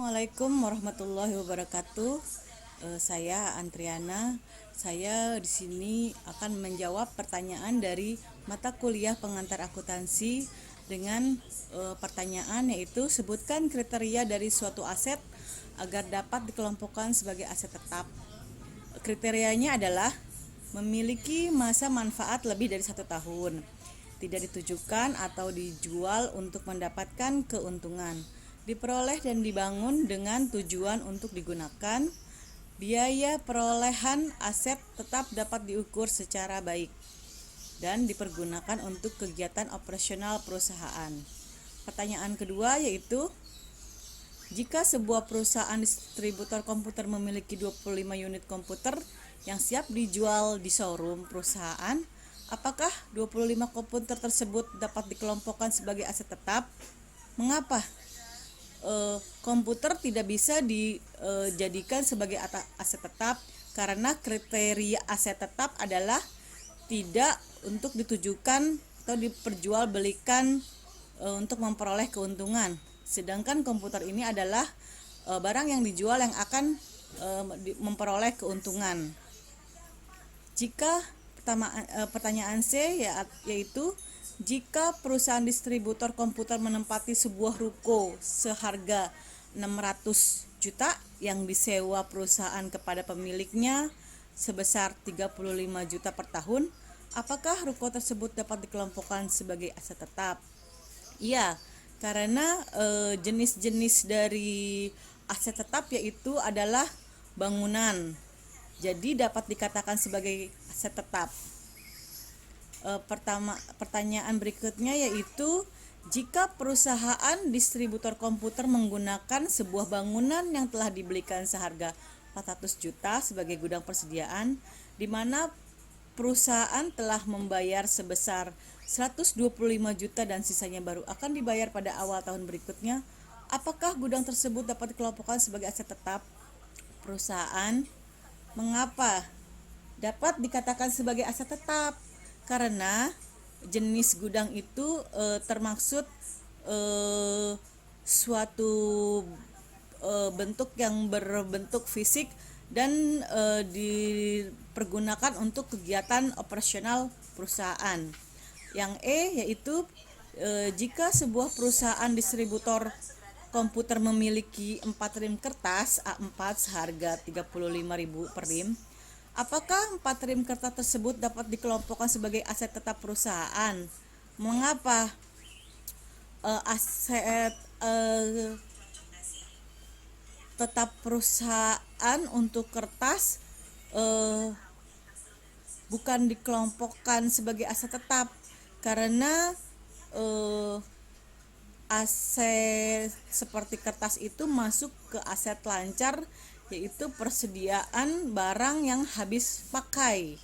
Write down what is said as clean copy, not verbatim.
Assalamualaikum warahmatullahi wabarakatuh. Saya Antriana. Saya di sini akan menjawab pertanyaan dari mata kuliah pengantar akuntansi dengan pertanyaan yaitu sebutkan kriteria dari suatu aset agar dapat dikelompokkan sebagai aset tetap. Kriterianya adalah memiliki masa manfaat lebih dari 1 tahun, tidak ditujukan atau dijual untuk mendapatkan keuntungan, diperoleh dan dibangun dengan tujuan untuk digunakan, biaya perolehan aset tetap dapat diukur secara baik, dan dipergunakan untuk kegiatan operasional perusahaan. Pertanyaan kedua yaitu, jika sebuah perusahaan distributor komputer memiliki 25 unit komputer yang siap dijual di showroom perusahaan, apakah 25 komputer tersebut dapat dikelompokkan sebagai aset tetap? Mengapa? Komputer tidak bisa dijadikan sebagai aset tetap karena kriteria aset tetap adalah tidak untuk ditujukan atau diperjualbelikan untuk memperoleh keuntungan. Sedangkan komputer ini adalah barang yang dijual yang akan memperoleh keuntungan. Jika pertanyaan C yaitu, jika perusahaan distributor komputer menempati sebuah ruko seharga 600 juta yang disewa perusahaan kepada pemiliknya sebesar 35 juta per tahun, apakah ruko tersebut dapat dikelompokkan sebagai aset tetap? Iya, karena jenis-jenis dari aset tetap yaitu adalah bangunan. Jadi dapat dikatakan sebagai aset tetap. Pertanyaan berikutnya yaitu, jika perusahaan distributor komputer menggunakan sebuah bangunan yang telah dibelikan seharga 400 juta sebagai gudang persediaan, di mana perusahaan telah membayar sebesar 125 juta dan sisanya baru akan dibayar pada awal tahun berikutnya, apakah gudang tersebut dapat dikelompokkan sebagai aset tetap perusahaan? Mengapa dapat dikatakan sebagai aset tetap? Karena jenis gudang itu termaksud suatu bentuk yang berbentuk fisik dan dipergunakan untuk kegiatan operasional perusahaan. Yang E yaitu, jika sebuah perusahaan distributor komputer memiliki 4 rim kertas A4 seharga 35.000 per rim, apakah 4 rim kertas tersebut dapat dikelompokkan sebagai aset tetap perusahaan? Mengapa? Aset tetap perusahaan untuk kertas bukan dikelompokkan sebagai aset tetap karena aset seperti kertas itu masuk ke aset lancar, yaitu persediaan barang yang habis pakai.